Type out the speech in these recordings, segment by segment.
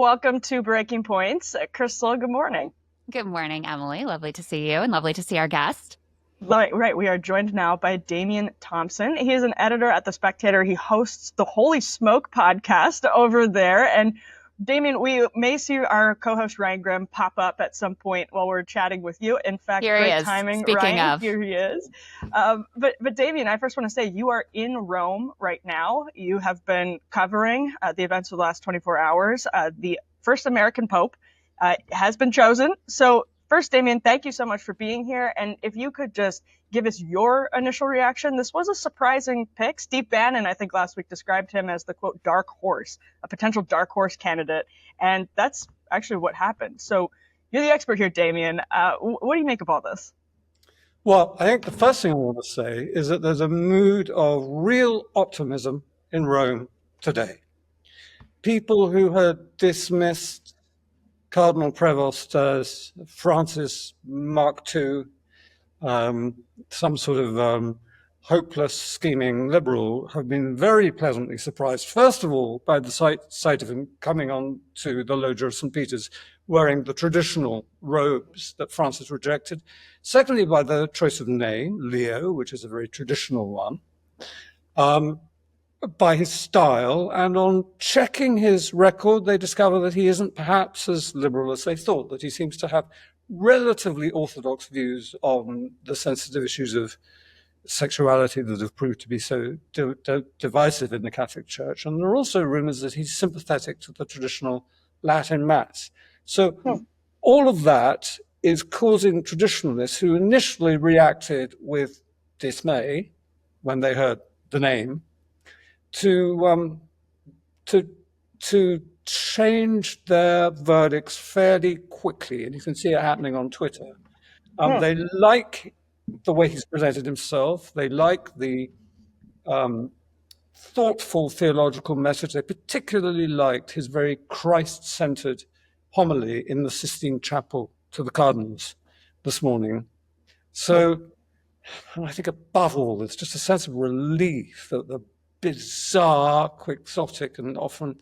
welcome to Breaking Points. Krystal, good morning. Good morning, Emily. Lovely to see you and lovely to see our guest. Right. We are joined now by Damian Thompson. He is an editor at The Spectator. He hosts the Holy Smoke podcast over there. And Damian, we may see our co-host Ryan Grimm pop up at some point while we're chatting with you. In fact, Here great he is. timing, Speaking Ryan. of. Here he is. But Damian, I first want to say you are in Rome right now. You have been covering the events of the last 24 hours. The first American Pope has been chosen. So first, Damian, thank you so much for being here. And if you could just give us your initial reaction. This was a surprising pick. Steve Bannon, I think last week, described him as the, quote, dark horse, a potential dark horse candidate. And that's actually what happened. So you're the expert here, Damian. What do you make of all this? Well, I think the first thing I want to say is that there's a mood of real optimism in Rome today. People who had dismissed Cardinal Prevost as Francis Mark II, some sort of hopeless, scheming liberal, have been very pleasantly surprised, first of all, by the sight of him coming on to the loggia of St. Peter's wearing the traditional robes that Francis rejected. Secondly, by the choice of name, Leo, which is a very traditional one. By his style, and on checking his record, they discover that he isn't perhaps as liberal as they thought, that he seems to have relatively orthodox views on the sensitive issues of sexuality that have proved to be so divisive in the Catholic Church. And there are also rumors that he's sympathetic to the traditional Latin Mass. So all of that is causing traditionalists who initially reacted with dismay when they heard the name to change their verdicts fairly quickly, and you can see it happening on Twitter. They like the way he's presented himself. They like the thoughtful theological message. They particularly liked his very Christ-centered homily in the Sistine Chapel to the cardinals this morning. So I think above all, there's just a sense of relief that the bizarre, quixotic, and often,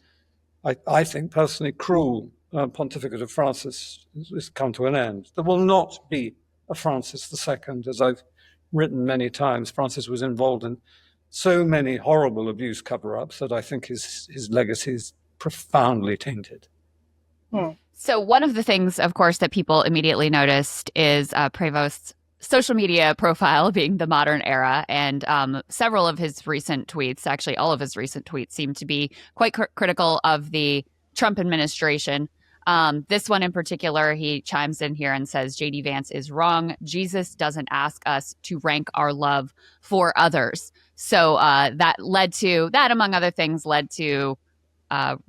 I think, personally cruel pontificate of Francis has come to an end. There will not be a Francis II, as I've written many times. Francis was involved in so many horrible abuse cover-ups that I think his legacy is profoundly tainted. So one of the things, of course, that people immediately noticed is Prevost's social media profile being the modern era, and several of his recent tweets, actually all of his recent tweets, seem to be quite critical of the Trump administration. This one in particular, he chimes in here and says, J.D. Vance is wrong. Jesus doesn't ask us to rank our love for others. So that, among other things, led to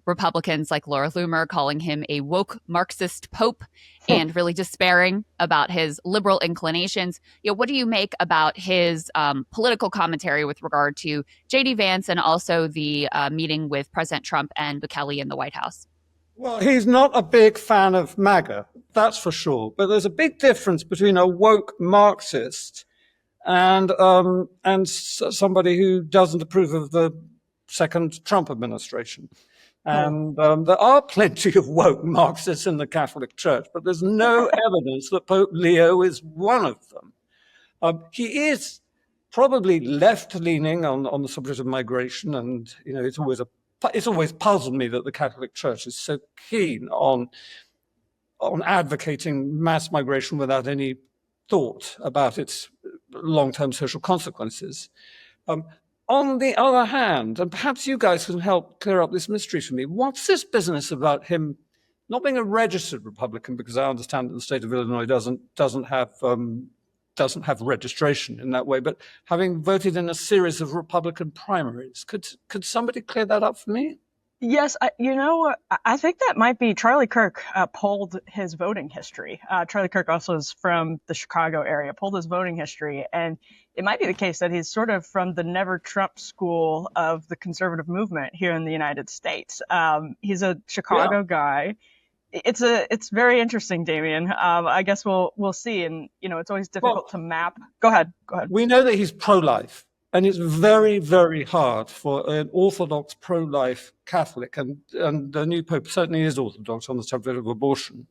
Republicans like Laura Loomer calling him a woke Marxist pope and really despairing about his liberal inclinations. What do you make about his political commentary with regard to J.D. Vance and also the meeting with President Trump and Bukele in the White House? Well, he's not a big fan of MAGA, that's for sure. But there's a big difference between a woke Marxist and somebody who doesn't approve of the second Trump administration. And there are plenty of woke Marxists in the Catholic Church, but there's no evidence that Pope Leo is one of them. He is probably left-leaning on the subject of migration, and it's always puzzled me that the Catholic Church is so keen on advocating mass migration without any thought about its long-term social consequences. On the other hand, and perhaps you guys can help clear up this mystery for me, what's this business about him not being a registered Republican? Because I understand that the state of Illinois doesn't have registration in that way, but having voted in a series of Republican primaries. Could somebody clear that up for me? Yes, I think that might be Charlie Kirk polled his voting history. Charlie Kirk also is from the Chicago area, polled his voting history. And it might be the case that he's sort of from the never Trump school of the conservative movement here in the United States. He's a Chicago guy. It's very interesting, Damian. I guess we'll see. And, it's always difficult to map. Go ahead. We know that he's pro-life. And it's very, very hard for an Orthodox pro-life Catholic, and the new Pope certainly is Orthodox on the subject of abortion,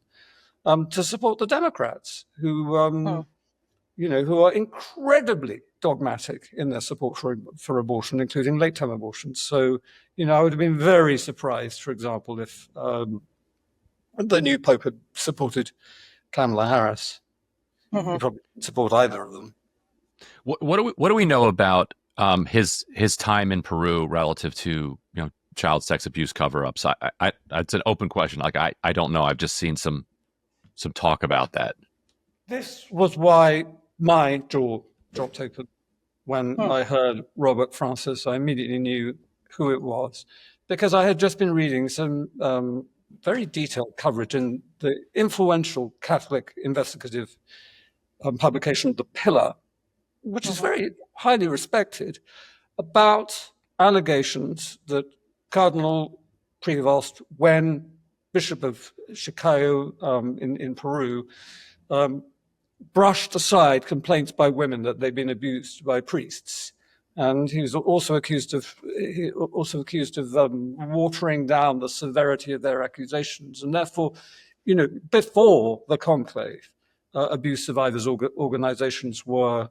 to support the Democrats who, who are incredibly dogmatic in their support for abortion, including late-term abortion. So, I would have been very surprised, for example, if the new Pope had supported Kamala Harris. He probably didn't support either of them. What do we know about his time in Peru relative to child sex abuse cover-ups? It's an open question. Like I don't know. I've just seen some talk about that. This was why my jaw dropped open when I heard Robert Francis. I immediately knew who it was, because I had just been reading some very detailed coverage in the influential Catholic investigative publication, The Pillar, which is very highly respected, about allegations that Cardinal Prevost, when Bishop of Chiclayo in Peru, brushed aside complaints by women that they'd been abused by priests. And he was also accused of watering down the severity of their accusations. And therefore, before the conclave, abuse survivors organizations were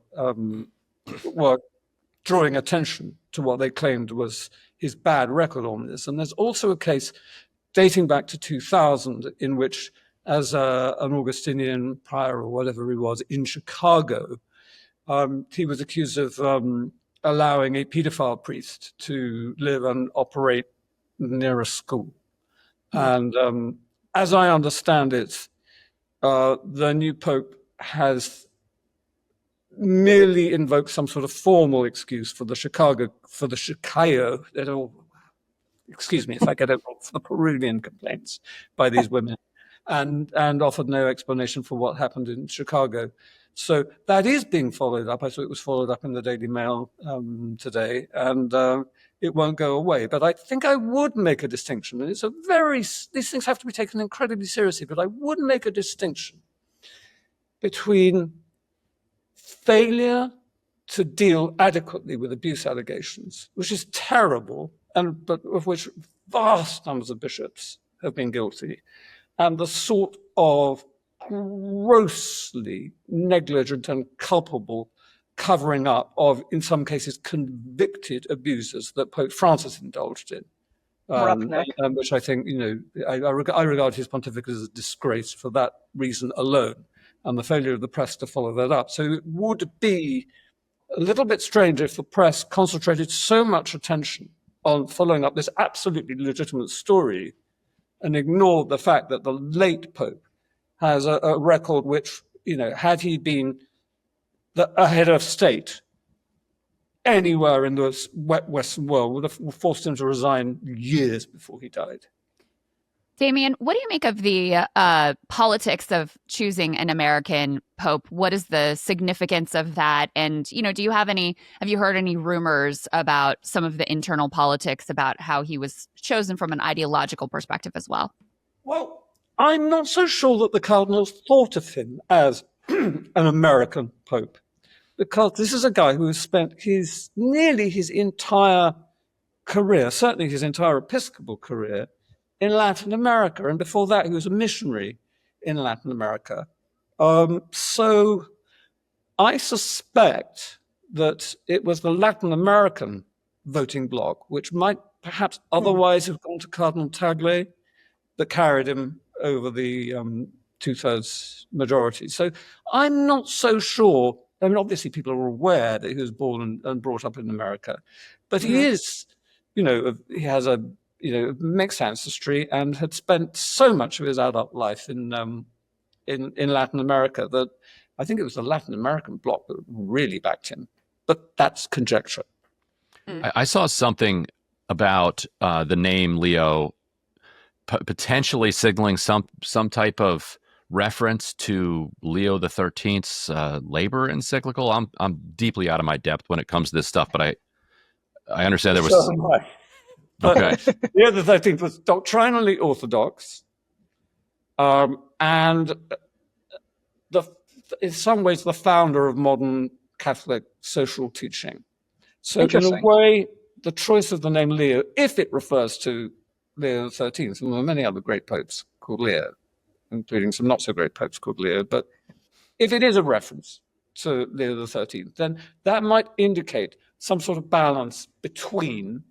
drawing attention to what they claimed was his bad record on this. And there's also a case dating back to 2000 in which, as an Augustinian prior or whatever he was in Chicago, he was accused of allowing a pedophile priest to live and operate near a school. And as I understand it, the new Pope has merely invoked some sort of formal excuse for the Chiclayo, excuse me if I get it wrong, for the Peruvian complaints by these women, and offered no explanation for what happened in Chicago. So that is being followed up. I saw it was followed up in the Daily Mail today, and it won't go away. But I think I would make a distinction, and these things have to be taken incredibly seriously, but I would make a distinction between failure to deal adequately with abuse allegations, which is terrible, but of which vast numbers of bishops have been guilty, and the sort of grossly negligent and culpable covering up of, in some cases, convicted abusers that Pope Francis indulged in. Which I think, I regard his pontificate as a disgrace for that reason alone, and the failure of the press to follow that up. So it would be a little bit strange if the press concentrated so much attention on following up this absolutely legitimate story and ignored the fact that the late Pope has a record which, had he been a head of state anywhere in the Western world, would have forced him to resign years before he died. Damien, what do you make of the politics of choosing an American pope? What is the significance of that? And, have you heard any rumors about some of the internal politics about how he was chosen from an ideological perspective as well? Well, I'm not so sure that the cardinals thought of him as an American pope, because this is a guy who has spent nearly his entire career, certainly his entire episcopal career, in Latin America. And before that, he was a missionary in Latin America. So I suspect that it was the Latin American voting bloc, which might perhaps otherwise have gone to Cardinal Tagle, that carried him over the two-thirds majority. So I'm not so sure. I mean, obviously people are aware that he was born and brought up in America, but he is, he has a mixed ancestry and had spent so much of his adult life in Latin America that I think it was the Latin American bloc that really backed him. But that's conjecture. I saw something about the name Leo potentially signaling some type of reference to Leo the 13th's labor encyclical. I'm deeply out of my depth when it comes to this stuff, but I understand there was. So am I. Okay. Leo the 13th was doctrinally orthodox, and in some ways the founder of modern Catholic social teaching. So in a Interesting. way, the choice of the name Leo, if it refers to Leo XIII, and there are many other great popes called Leo, including some not so great popes called Leo, but if it is a reference to Leo XIII, then that might indicate some sort of balance between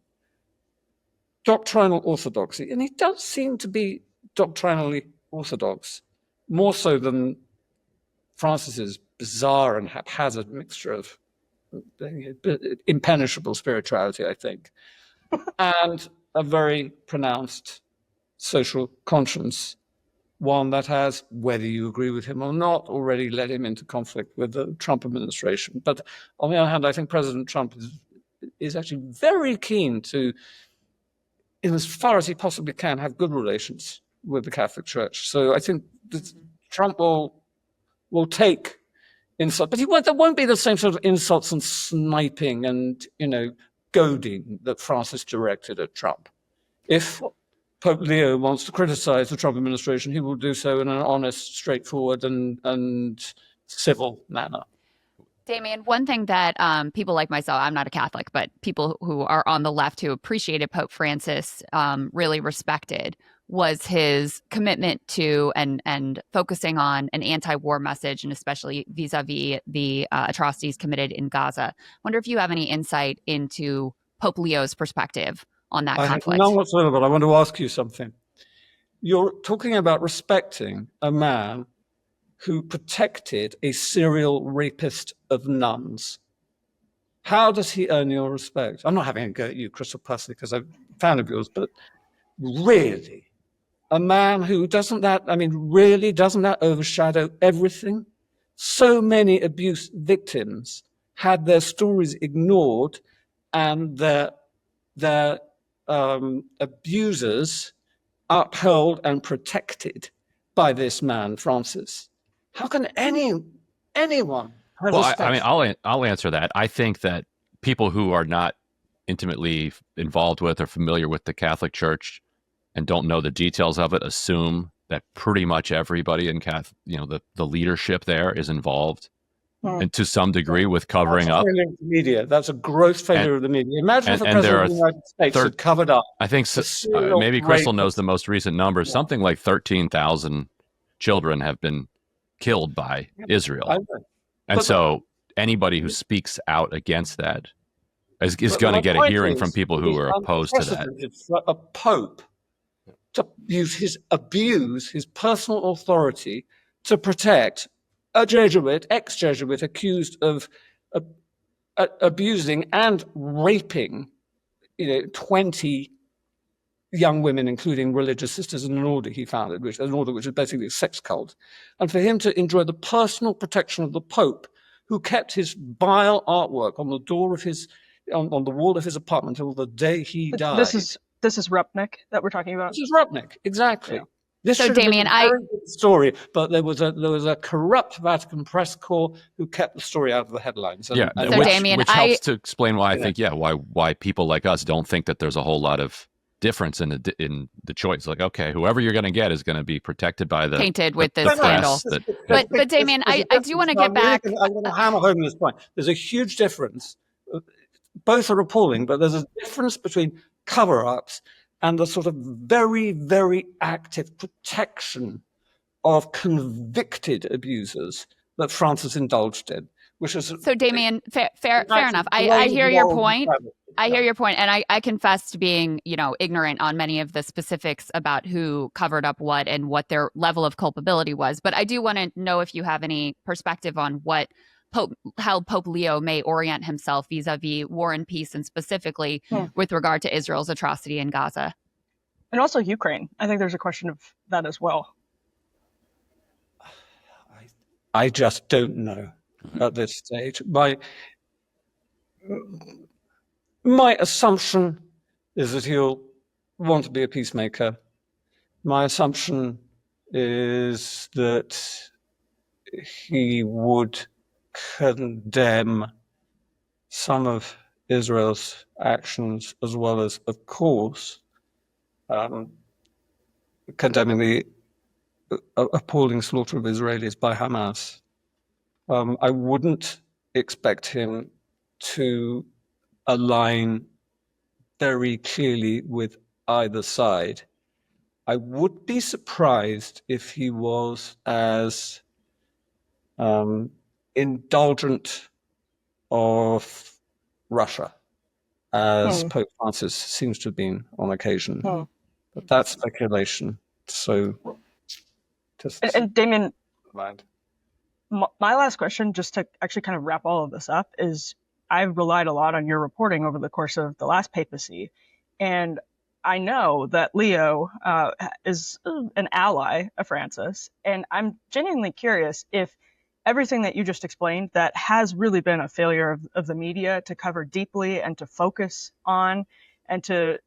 doctrinal orthodoxy, and he does seem to be doctrinally orthodox, more so than Francis's bizarre and haphazard mixture of impenetrable spirituality, I think, and a very pronounced social conscience, one that has, whether you agree with him or not, already led him into conflict with the Trump administration. But on the other hand, I think President Trump is actually very keen to, in as far as he possibly can, have good relations with the Catholic Church. So I think that Trump will take insult, but there won't be the same sort of insults and sniping and, goading that Francis directed at Trump. If Pope Leo wants to criticize the Trump administration, he will do so in an honest, straightforward, and civil manner. Damien, one thing that people like myself, I'm not a Catholic, but people who are on the left who appreciated Pope Francis really respected was his commitment to and focusing on an anti-war message, and especially vis-a-vis the atrocities committed in Gaza. I wonder if you have any insight into Pope Leo's perspective on that conflict. I have none whatsoever, but I want to ask you something. You're talking about respecting a man who protected a serial rapist of nuns. How does he earn your respect? I'm not having a go at you, Krystal, personally, because I'm a fan of yours, but really, a man who doesn't that overshadow everything? So many abuse victims had their stories ignored and their abusers upheld and protected by this man, Francis. How can anyone have respect? I'll answer that. I think that people who are not intimately involved with or familiar with the Catholic Church and don't know the details of it assume that pretty much everybody in the leadership there is involved, and to some degree with covering up. Media. That's a gross failure of the media. Imagine if the president of the United States had covered up. I think maybe Krystal knows the most recent numbers. Yeah. Something like 13,000 children have been killed by Israel. And so anybody who speaks out against that is going to get a hearing from people who are opposed to that. For a pope to abuse his personal authority to protect a Jesuit, ex-Jesuit, accused of abusing and raping, 20 young women, including religious sisters, in an order he founded, which is basically a sex cult, and for him to enjoy the personal protection of the Pope, who kept his vile artwork on the door of on the wall of his apartment until the day he died. This is Rupnik that we're talking about. This is Rupnik, exactly. Yeah. This so, Damien, a very good story, but there was a corrupt Vatican press corps who kept the story out of the headlines. Which helps to explain why I think why people like us don't think that there's a whole lot of difference in the choice. Like, okay, whoever you're going to get is going to be protected by painted with this scandal. But Damien, I do want to get back. I'm going to hammer home this point. There's a huge difference. Both are appalling, but there's a difference between cover-ups and the sort of very, very active protection of convicted abusers that Francis indulged in, which is so. Damien, fair enough. I hear your point. I hear your point, and I confess to being, ignorant on many of the specifics about who covered up what and what their level of culpability was. But I do want to know if you have any perspective on how Pope Leo may orient himself vis-a-vis war and peace, and specifically with regard to Israel's atrocity in Gaza. And also Ukraine. I think there's a question of that as well. I just don't know at this stage. My assumption is that he'll want to be a peacemaker. My assumption is that he would condemn some of Israel's actions, as well as, of course, condemning the appalling slaughter of Israelis by Hamas. I wouldn't expect him to align very clearly with either side. I would be surprised if he was as indulgent of Russia as Pope Francis seems to have been on occasion. But that's speculation. So just And Damien, mind. my last question, just to actually kind of wrap all of this up, is I've relied a lot on your reporting over the course of the last papacy. And I know that Leo is an ally of Francis. And I'm genuinely curious if everything that you just explained that has really been a failure of the media to cover deeply and to focus on and to,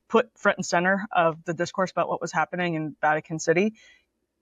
put front and center of the discourse about what was happening in Vatican City.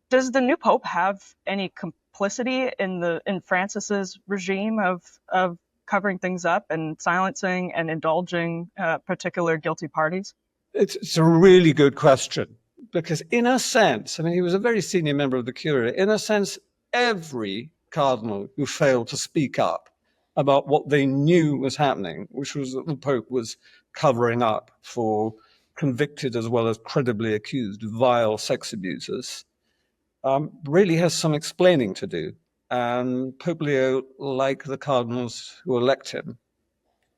Does the new Pope have any complicity in Francis's regime of covering things up and silencing and indulging particular guilty parties? It's a really good question, because in a sense, I mean, he was a very senior member of the Curia. In a sense, every cardinal who failed to speak up about what they knew was happening, which was that the Pope was covering up for convicted as well as credibly accused vile sex abusers, really has some explaining to do. And Pope Leo, like the cardinals who elect him,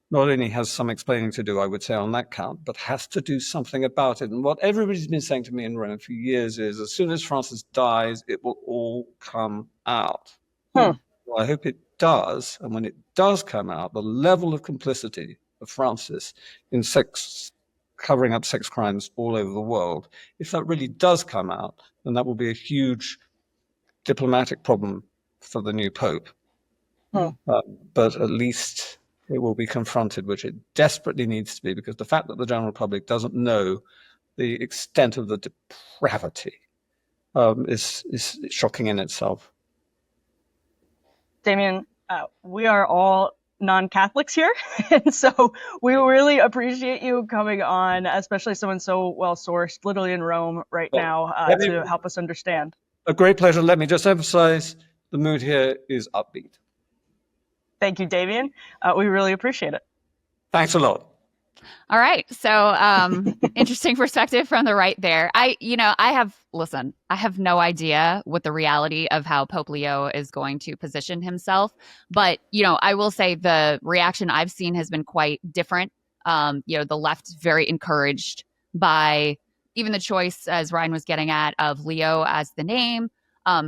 not only has some explaining to do, I would say, on that count, but has to do something about it. And what everybody's been saying to me in Rome for years is, as soon as Francis dies, it will all come out. Well, I hope it does. And when it does come out, the level of complicity of Francis in covering up sex crimes all over the world, if that really does come out, then that will be a huge diplomatic problem for the new Pope. But at least it will be confronted, which it desperately needs to be, because the fact that the general public doesn't know the extent of the depravity is shocking in itself. Damien, we are all non-Catholics here, and so we really appreciate you coming on, especially someone so well-sourced, literally in Rome right now, to help us understand. A great pleasure. Let me just emphasize, the mood here is upbeat. Thank you, Damien. We really appreciate it. Thanks a lot. All right. So interesting perspective from the right there. I have no idea what the reality of how Pope Leo is going to position himself. But, I will say the reaction I've seen has been quite different. The left very encouraged by even the choice, as Ryan was getting at, of Leo as the name.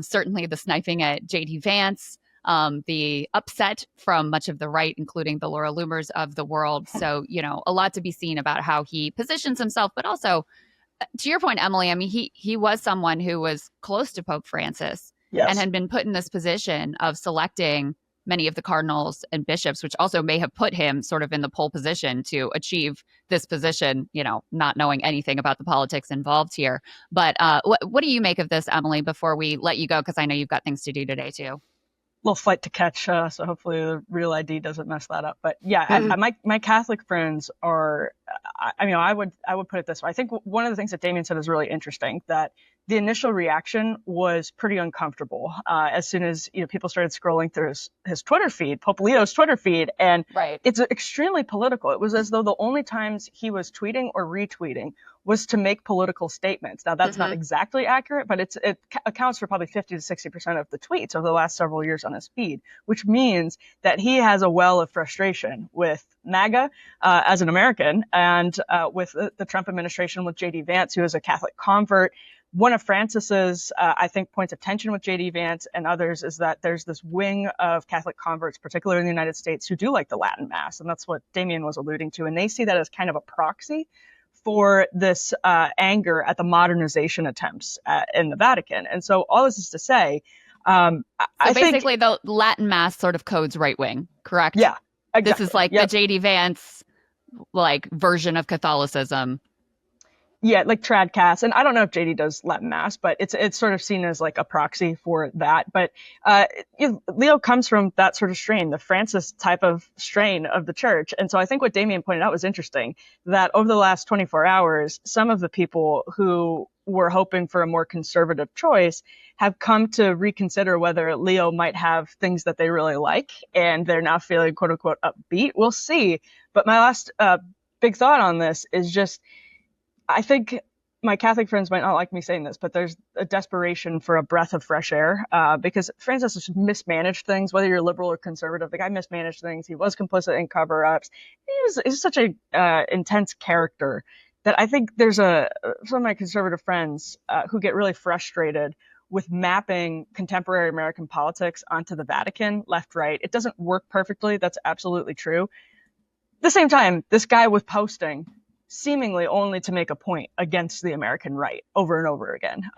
Certainly the sniping at J.D. Vance. The upset from much of the right, including the Laura Loomers of the world. So, a lot to be seen about how he positions himself. But also, to your point, Emily, I mean, he was someone who was close to Pope Francis and had been put in this position of selecting many of the cardinals and bishops, which also may have put him sort of in the pole position to achieve this position, not knowing anything about the politics involved here. But what do you make of this, Emily, before we let you go? Because I know you've got things to do today, too. Little flight to catch, so hopefully the real ID doesn't mess that up. But yeah, my Catholic friends are, I would put it this way. I think one of the things that Damien said is really interesting, that the initial reaction was pretty uncomfortable as soon as people started scrolling through his Twitter feed, Pope Leo's Twitter feed, and it's extremely political. It was as though the only times he was tweeting or retweeting was to make political statements. Now, that's not exactly accurate, but it accounts for probably 50 to 60% of the tweets over the last several years on his feed, which means that he has a well of frustration with MAGA as an American and with the Trump administration, with J.D. Vance, who is a Catholic convert. One of Francis's, I think, points of tension with J.D. Vance and others is that there's this wing of Catholic converts, particularly in the United States, who do like the Latin Mass. And that's what Damien was alluding to. And they see that as kind of a proxy for this anger at the modernization attempts in the Vatican. And so all this is to say, I basically think, the Latin Mass sort of codes right wing, correct? Yeah, exactly. This is like the J.D. Vance version of Catholicism. Yeah, like Tradcast. And I don't know if JD does Latin Mass, but it's sort of seen as like a proxy for that. But Leo comes from that sort of strain, the Francis type of strain of the church. And so I think what Damien pointed out was interesting, that over the last 24 hours, some of the people who were hoping for a more conservative choice have come to reconsider whether Leo might have things that they really like, and they're now feeling quote unquote upbeat. We'll see. But my last big thought on this is just, I think my Catholic friends might not like me saying this, but there's a desperation for a breath of fresh air because Francis has mismanaged things, whether you're liberal or conservative. The guy mismanaged things. He was complicit in cover-ups. He's such a intense character that I think there's some of my conservative friends who get really frustrated with mapping contemporary American politics onto the Vatican, left, right. It doesn't work perfectly. That's absolutely true. At the same time, this guy was posting seemingly only to make a point against the American right over and over again.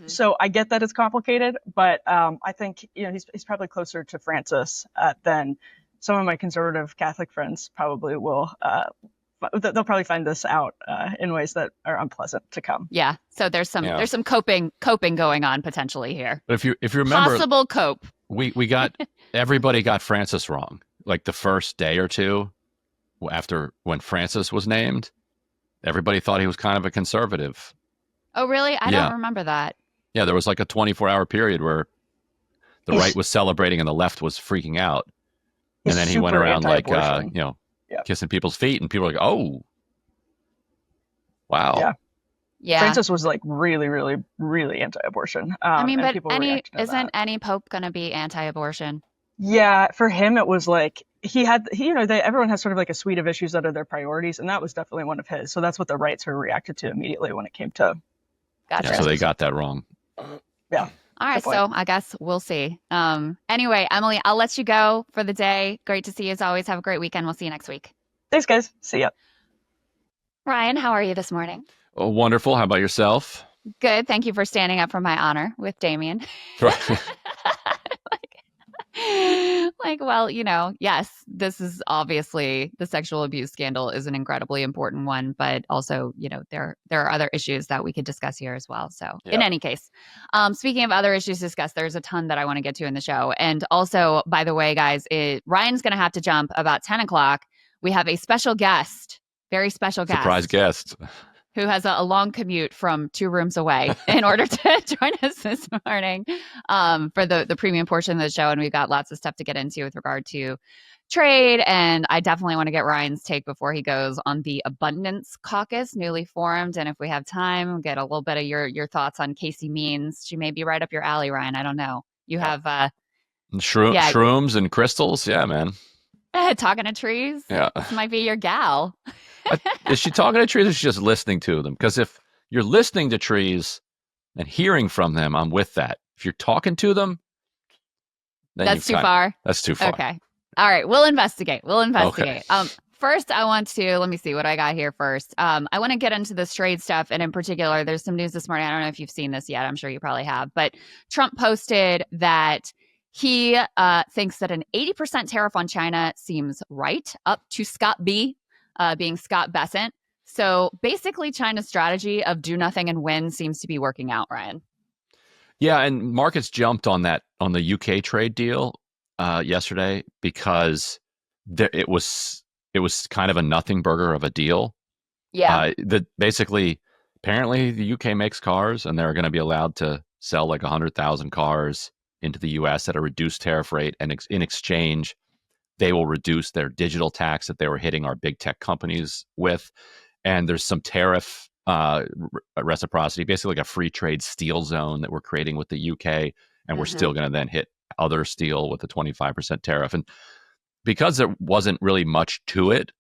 So I get that it's complicated, but I think he's probably closer to Francis than some of my conservative Catholic friends probably will. They'll probably find this out in ways that are unpleasant to come. Yeah. So there's some coping going on potentially here. But if you remember, possible cope. We got everybody got Francis wrong. Like the first day or two after when Francis was named, everybody thought he was kind of a conservative. Oh, really? I don't remember that. Yeah, there was like a 24-hour period where the right was celebrating and the left was freaking out. And then he went around like, kissing people's feet, and people were like, oh, wow. Yeah. Francis was like really, really, really anti-abortion. I mean, but isn't any pope going to be anti-abortion? Yeah, for him, it was like everyone has sort of like a suite of issues that are their priorities, and that was definitely one of his. So that's what the right sort of reacted to immediately when it came to. Gotcha. Yeah, so they got that wrong. Yeah. All right, so I guess we'll see. Anyway, Emily, I'll let you go for the day. Great to see you as always. Have a great weekend. We'll see you next week. Thanks, guys. See ya. Ryan, how are you this morning? Oh, wonderful. How about yourself? Good. Thank you for standing up for my honor with Damien. Well, yes, this is obviously the sexual abuse scandal is an incredibly important one, but also, there are other issues that we could discuss here as well. So in any case, speaking of other issues discussed, there's a ton that I want to get to in the show. And also, by the way, guys, Ryan's going to have to jump about 10 o'clock. We have a special guest, very special guest. Surprise guest. Who has a long commute from 2 rooms away in order to join us this morning for the premium portion of the show. And we've got lots of stuff to get into with regard to trade. And I definitely want to get Ryan's take before he goes on the Abundance Caucus, newly formed. And if we have time, get a little bit of your thoughts on Casey Means. She may be right up your alley, Ryan. I don't know. You have shrooms and crystals. Yeah, man. Talking to trees. Yeah. This might be your gal. Is she talking to trees or is she just listening to them? Because if you're listening to trees and hearing from them, I'm with that. If you're talking to them, then that's too far. That's too far. Okay. All right. We'll investigate. Okay. First, I want to, let me see what I got here first. I want to get into this trade stuff. And in particular, there's some news this morning. I don't know if you've seen this yet. I'm sure you probably have. But Trump posted that he thinks that an 80% tariff on China seems right, up to Scott B, being Scott Bessent. So basically, China's strategy of do nothing and win seems to be working out, Ryan. Yeah, and markets jumped on the UK trade deal yesterday because it was kind of a nothing burger of a deal. Yeah. Basically, apparently the UK makes cars and they're going to be allowed to sell like 100,000 cars into the US at a reduced tariff rate, and in exchange, they will reduce their digital tax that they were hitting our big tech companies with. And there's some tariff reciprocity, basically like a free trade steel zone that we're creating with the UK, and we're still going to then hit other steel with a 25% tariff. And because there wasn't really much to it,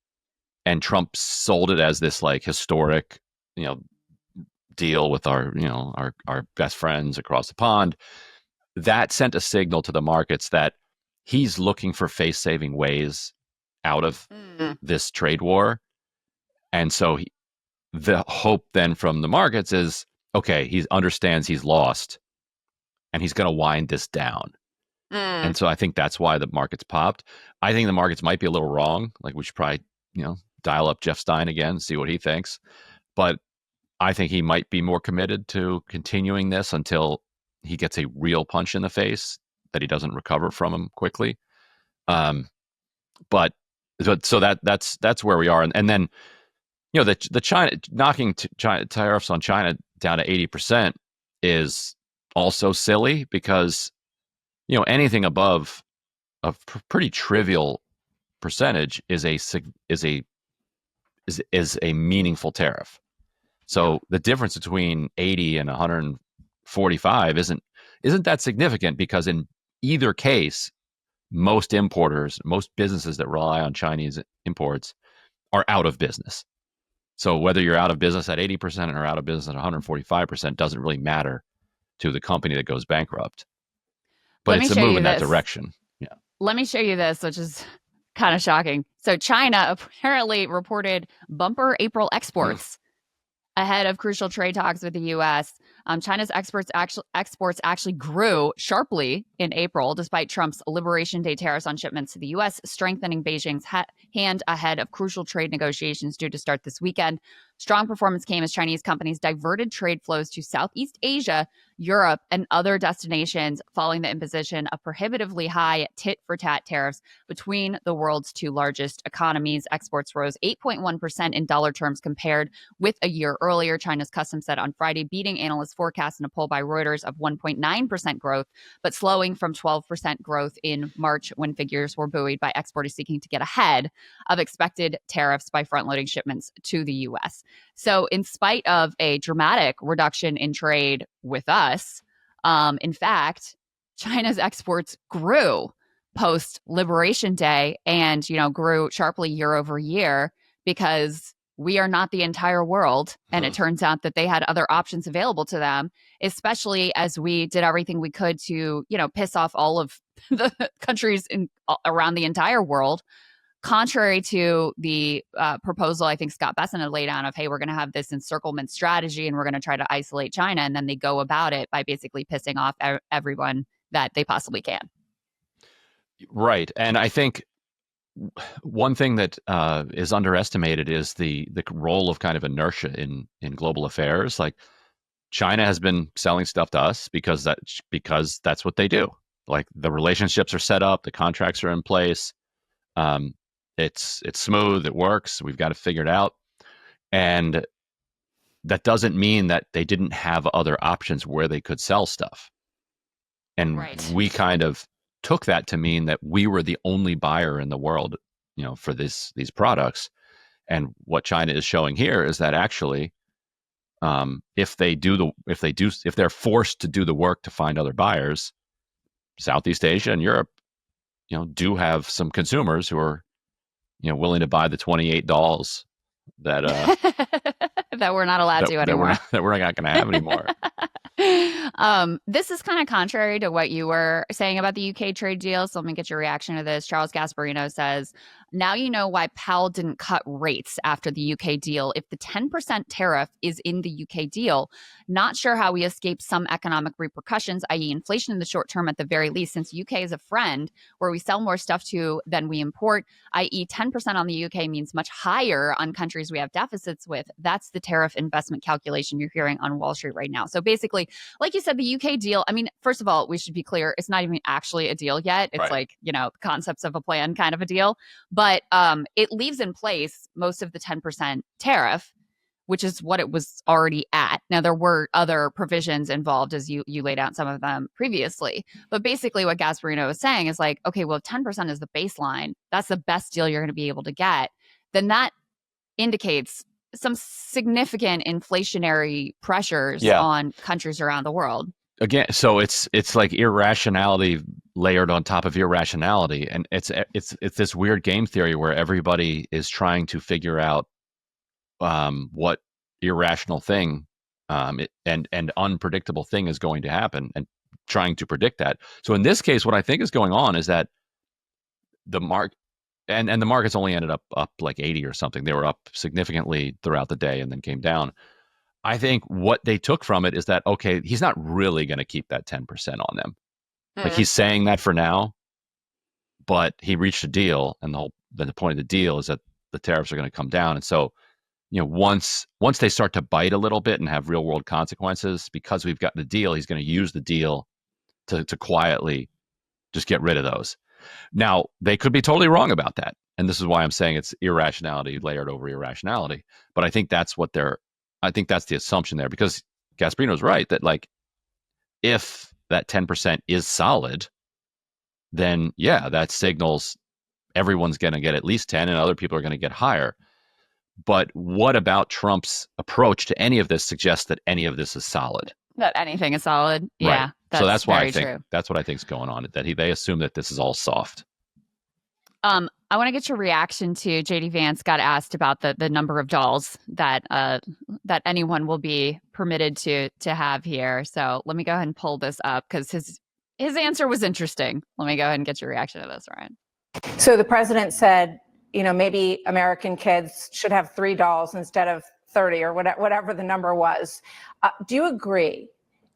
and Trump sold it as this like historic, deal with our best friends across the pond, that sent a signal to the markets that he's looking for face-saving ways out of this trade war. And so the hope then from the markets is, okay, he understands he's lost and he's going to wind this down. And so I think that's why the markets popped. I think the markets might be a little wrong. Like we should probably, dial up Jeff Stein again, see what he thinks. But I think he might be more committed to continuing this until he gets a real punch in the face that he doesn't recover from him quickly. So that's where we are. And then the China knocking China tariffs on China down to 80% is also silly because anything above a pretty trivial percentage is a meaningful tariff. So the difference between 80 and 145 isn't that significant, because in either case, most businesses that rely on Chinese imports are out of business. So whether you're out of business at 80% or out of business at 145% doesn't really matter to the company that goes bankrupt. But it's a move in that direction. Yeah. Let me show you this, which is kind of shocking. So China apparently reported bumper April exports ahead of crucial trade talks with the U.S. China's exports actually grew sharply in April, despite Trump's Liberation Day tariffs on shipments to the U.S., strengthening Beijing's hand ahead of crucial trade negotiations due to start this weekend. Strong performance came as Chinese companies diverted trade flows to Southeast Asia, Europe, and other destinations following the imposition of prohibitively high tit-for-tat tariffs between the world's two largest economies. Exports rose 8.1% in dollar terms compared with a year earlier, China's customs said on Friday, beating analysts' forecasts in a poll by Reuters of 1.9% growth, but slowing from 12% growth in March, when figures were buoyed by exporters seeking to get ahead of expected tariffs by front-loading shipments to the U.S. So in spite of a dramatic reduction in trade with us, in fact, China's exports grew post Liberation Day and, grew sharply year over year, because we are not the entire world. And it turns out that they had other options available to them, especially as we did everything we could to, piss off all of the countries around the entire world. Contrary to the proposal, I think Scott Besson had laid down of, hey, we're going to have this encirclement strategy and we're going to try to isolate China. And then they go about it by basically pissing off everyone that they possibly can. Right. And I think one thing that is underestimated is the role of kind of inertia in global affairs. Like, China has been selling stuff to us because that's what they do. Like, the relationships are set up, the contracts are in place. It's smooth, it works. We've got to figure it out. And that doesn't mean that they didn't have other options where they could sell stuff. And we kind of took that to mean that we were the only buyer in the world, for these products. And what China is showing here is that actually, if they're forced to do the work to find other buyers, Southeast Asia and Europe, do have some consumers who are, willing to buy the $28 that that we're not allowed to anymore. That we're not going to have anymore. This is kind of contrary to what you were saying about the UK trade deal. So let me get your reaction to this. Charles Gasparino says, now you know why Powell didn't cut rates after the UK deal. If the 10% tariff is in the UK deal, not sure how we escape some economic repercussions, i.e. inflation in the short term at the very least, since UK is a friend where we sell more stuff to than we import, i.e. 10% on the UK means much higher on countries we have deficits with. That's the tariff investment calculation you're hearing on Wall Street right now. So basically, like you said, the UK deal, I mean, first of all, we should be clear, it's not even actually a deal yet. It's like, concepts of a plan kind of a deal. But it leaves in place most of the 10% tariff, which is what it was already at. Now, there were other provisions involved, as you laid out some of them previously. But basically what Gasparino is saying is like, okay, well, if 10% is the baseline, that's the best deal you're going to be able to get. Then that indicates some significant inflationary pressures on countries around the world. Again, so it's like irrationality layered on top of irrationality, and it's this weird game theory where everybody is trying to figure out what irrational thing and unpredictable thing is going to happen, and trying to predict that. So in this case, what I think is going on is that the the markets only ended up like 80 or something. They were up significantly throughout the day and then came down. I think what they took from it is that, okay, he's not really going to keep that 10% on them. Like, he's saying that for now, but he reached a deal, and the point of the deal is that the tariffs are going to come down. And so, once they start to bite a little bit and have real world consequences, because we've got the deal, he's going to use the deal to quietly just get rid of those. Now, they could be totally wrong about that. And this is why I'm saying it's irrationality layered over irrationality. But I think that's the assumption there, because Gasparino's right that, like, if that 10% is solid, then yeah, that signals everyone's going to get at least 10 and other people are going to get higher. But what about Trump's approach to any of this suggests that any of this is solid? That anything is solid. Right. Yeah. So that's why I very think true. that's what I think is going on. That they assume that this is all soft. I want to get your reaction to JD Vance got asked about the number of dolls that anyone will be permitted to have here. So let me go ahead and pull this up because his answer was interesting. Let me go ahead and get your reaction to this, Ryan. So the president said, maybe American kids should have 3 dolls instead of 30 or whatever the number was. Do you agree?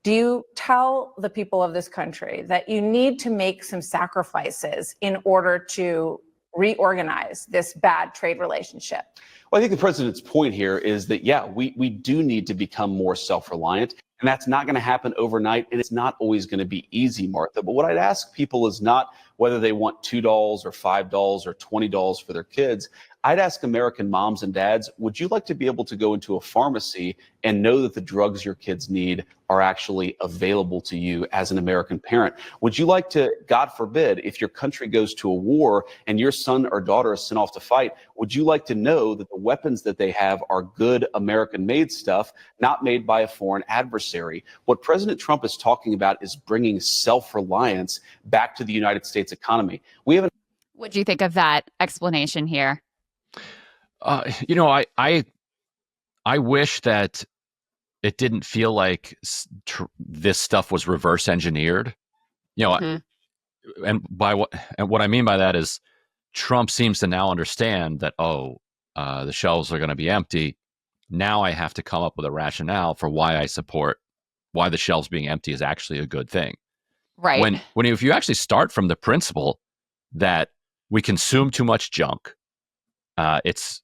Do you tell the people of this country that you need to make some sacrifices in order to reorganize this bad trade relationship? Well, I think the president's point here is that, yeah, we do need to become more self-reliant. And that's not going to happen overnight. And it's not always going to be easy, Martha. But what I'd ask people is not whether they want $2 or $5 or $20 for their kids. I'd ask American moms and dads, would you like to be able to go into a pharmacy and know that the drugs your kids need are actually available to you as an American parent? Would you like to, God forbid, if your country goes to a war and your son or daughter is sent off to fight, would you like to know that the weapons that they have are good American-made stuff, not made by a foreign adversary? What President Trump is talking about is bringing self-reliance back to the United States economy. What do you think of that explanation here? I wish that it didn't feel like this stuff was reverse engineered. And what I mean by that is Trump seems to now understand that, the shelves are going to be empty. Now I have to come up with a rationale for why I support why the shelves being empty is actually a good thing. Right. If you actually start from the principle that we consume too much junk, it's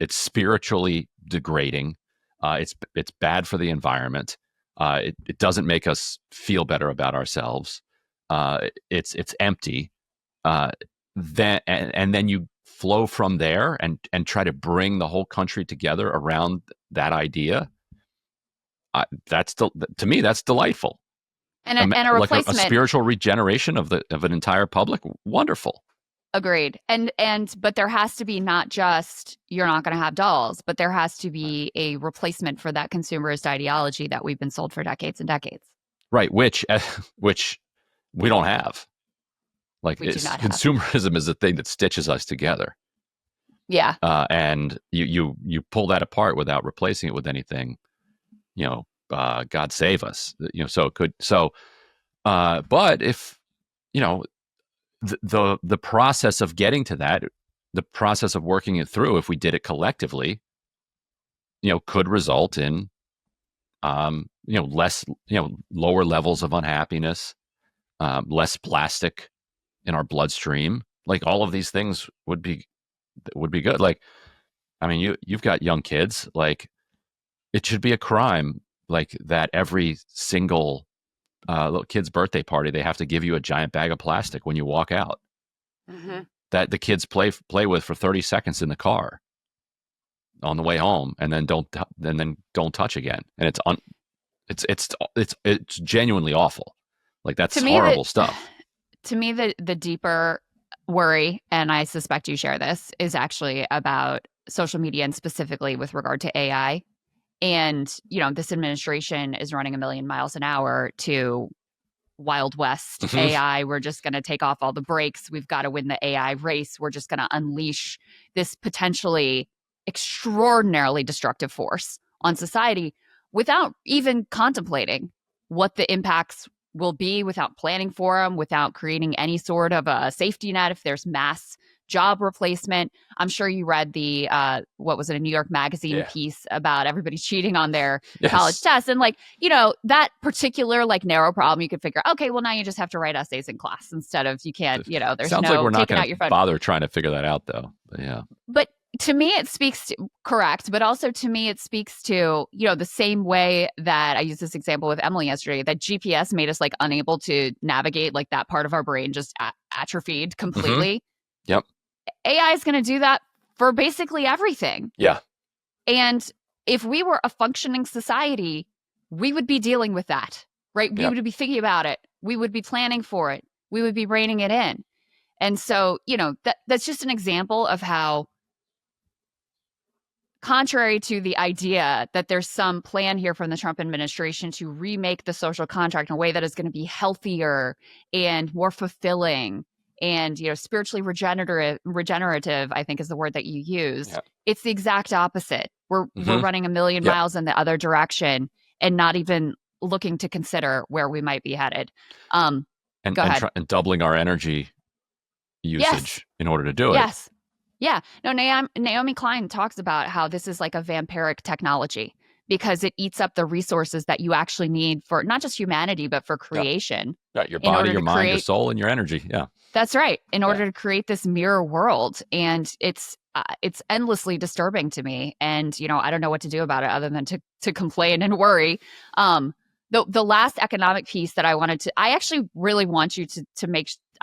spiritually degrading. It's bad for the environment. It doesn't make us feel better about ourselves. It's empty. Then you flow from there and try to bring the whole country together around that idea. To me, that's delightful. And a replacement, like a spiritual regeneration of an entire public. Wonderful. Agreed. But there has to be not just you're not going to have dolls, but there has to be a replacement for that consumerist ideology that we've been sold for decades and decades. Right, which we don't have. Like, consumerism is the thing that stitches us together. Yeah. And you pull that apart without replacing it with anything. God save us. But if the process of getting to that, the process of working it through, if we did it collectively, could result in, less, lower levels of unhappiness, less plastic in our bloodstream. Like, all of these things would be good. Like, I mean, you've got young kids. Like, it should be a crime, like, that every single little kid's birthday party, they have to give you a giant bag of plastic when you walk out. Mm-hmm. That the kids play with for 30 seconds in the car on the way home, and then don't touch again. And it's genuinely awful. Like, that's horrible stuff. To me, the deeper worry, and I suspect you share this, is actually about social media, and specifically with regard to AI. And, this administration is running 1,000,000 miles an hour to Wild West AI. We're just going to take off all the brakes. We've got to win the AI race. We're just going to unleash this potentially extraordinarily destructive force on society without even contemplating what the impacts will be, without planning for them, without creating any sort of a safety net if there's mass job replacement. I'm sure you read the a New York Magazine piece about everybody cheating on their college tests, and that particular narrow problem, you could figure, okay, well, now you just have to write essays in class instead of, you can't, there's sounds no like we're not taking out your phone. Bother trying to figure that out though. But yeah. But to me, it speaks to, correct, but also to me, it speaks to, the same way that I used this example with Emily yesterday, that GPS made us unable to navigate that part of our brain just atrophied completely. Yep. AI is going to do that for basically everything. Yeah. And if we were a functioning society, we would be dealing with that, right? We would be thinking about it. We would be planning for it. We would be reining it in. And so, that's just an example of how, contrary to the idea that there's some plan here from the Trump administration to remake the social contract in a way that is going to be healthier and more fulfilling and, spiritually regenerative, I think is the word that you used. Yeah. It's the exact opposite. We're running a million miles in the other direction and not even looking to consider where we might be headed. And doubling our energy usage in order to do it. Yes. Yeah. No, Naomi Klein talks about how this is like a vampiric technology because it eats up the resources that you actually need for not just humanity, but for creation. Yeah. Your body, your mind, your soul, and your energy. Yeah. That's right. In order to create this mirror world. And it's endlessly disturbing to me. And, I don't know what to do about it other than to complain and worry. The last economic piece that I actually really want you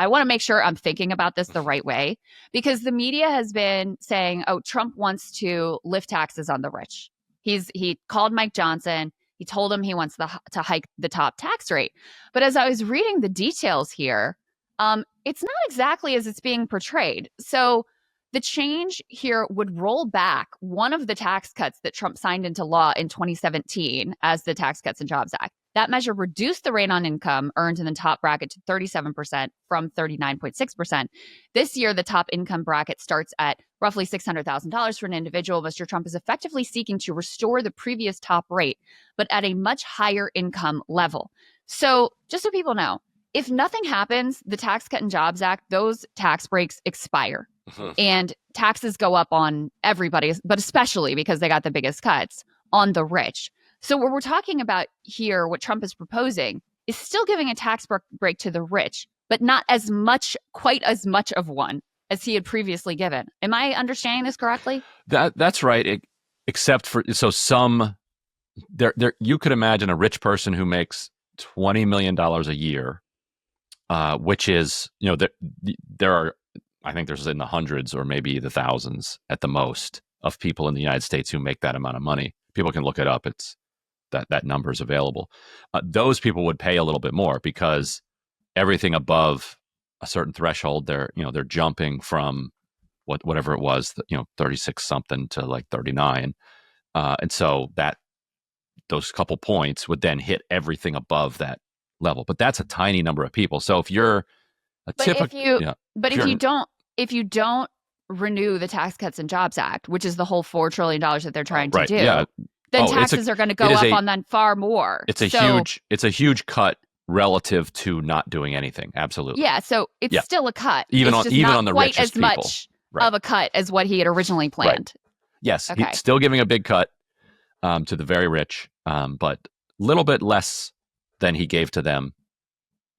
I want to make sure I'm thinking about this the right way, because the media has been saying, oh, Trump wants to lift taxes on the rich. He called Mike Johnson. He told him he wants to hike the top tax rate. But as I was reading the details here, it's not exactly as it's being portrayed. So the change here would roll back one of the tax cuts that Trump signed into law in 2017 as the Tax Cuts and Jobs Act. That measure reduced the rate on income earned in the top bracket to 37% from 39.6%. This year, the top income bracket starts at roughly $600,000 for an individual. Mr. Trump is effectively seeking to restore the previous top rate, but at a much higher income level. So just so people know, if nothing happens, the Tax Cut and Jobs Act, those tax breaks expire. And taxes go up on everybody, but especially because they got the biggest cuts on the rich. So what we're talking about here, what Trump is proposing, is still giving a tax break to the rich, but not quite as much of one as he had previously given. Am I understanding this correctly? That's right. Except for, you could imagine a rich person who makes $20 million a year, which is, there are, I think there's in the hundreds or maybe the thousands at the most of people in the United States who make that amount of money. People can look it up. It's that number is available. Those people would pay a little bit more because everything above a certain threshold, they're jumping from whatever it was, 36 something to like 39. And so those couple points would then hit everything above that level. But that's a tiny number of people. So if you're if you don't renew the Tax Cuts and Jobs Act, which is the whole $4 trillion that they're trying to do, then taxes are going to go up on that far more. It's a huge cut relative to not doing anything. Absolutely. Yeah. So it's still a cut. Even on the quite richest as much of a cut as what he had originally planned. Right. Yes. Okay. He's still giving a big cut to the very rich, but a little bit less than he gave to them